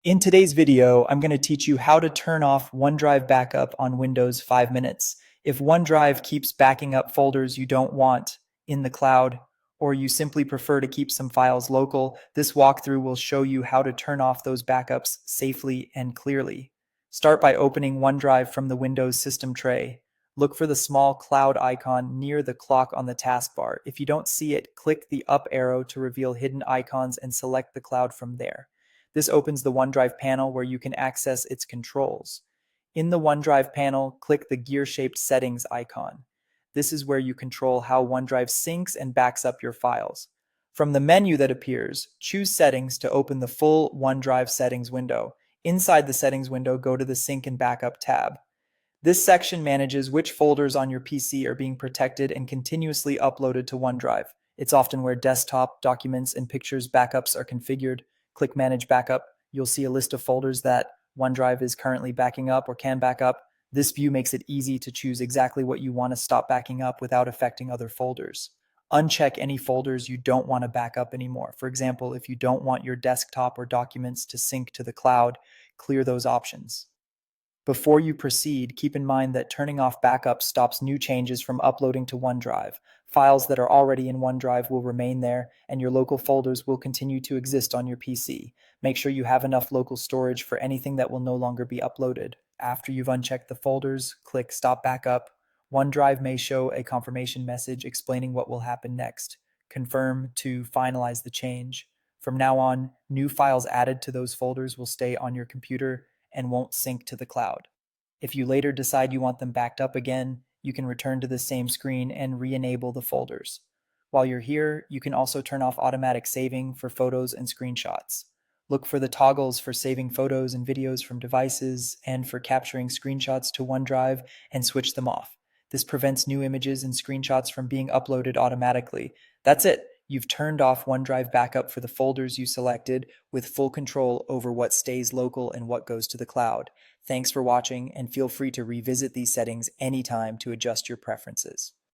In today's video, I'm going to teach you how to turn off OneDrive backup on Windows 5 minutes. If OneDrive keeps backing up folders you don't want in the cloud, or you simply prefer to keep some files local, this walkthrough will show you how to turn off those backups safely and clearly. Start by opening OneDrive from the Windows system tray. Look for the small cloud icon near the clock on the taskbar. If you don't see it, click the up arrow to reveal hidden icons and select the cloud from there. This opens the OneDrive panel where you can access its controls. In the OneDrive panel, click the gear-shaped settings icon. This is where you control how OneDrive syncs and backs up your files. From the menu that appears, choose Settings to open the full OneDrive settings window. Inside the settings window, go to the Sync and Backup tab. This section manages which folders on your PC are being protected and continuously uploaded to OneDrive. It's often where desktop, documents, and pictures backups are configured. Click Manage Backup. You'll see a list of folders that OneDrive is currently backing up or can back up. This view makes it easy to choose exactly what you want to stop backing up without affecting other folders. Uncheck any folders you don't want to back up anymore. For example, if you don't want your desktop or documents to sync to the cloud, clear those options. Before you proceed, keep in mind that turning off backups stops new changes from uploading to OneDrive. Files that are already in OneDrive will remain there, and your local folders will continue to exist on your PC. Make sure you have enough local storage for anything that will no longer be uploaded. After you've unchecked the folders, click Stop Backup. OneDrive may show a confirmation message explaining what will happen next. Confirm to finalize the change. From now on, new files added to those folders will stay on your computer and won't sync to the cloud. If you later decide you want them backed up again, you can return to the same screen and re-enable the folders. While you're here, you can also turn off automatic saving for photos and screenshots. Look for the toggles for saving photos and videos from devices and for capturing screenshots to OneDrive and switch them off. This prevents new images and screenshots from being uploaded automatically. That's it. You've turned off OneDrive backup for the folders you selected with full control over what stays local and what goes to the cloud. Thanks for watching, and feel free to revisit these settings anytime to adjust your preferences.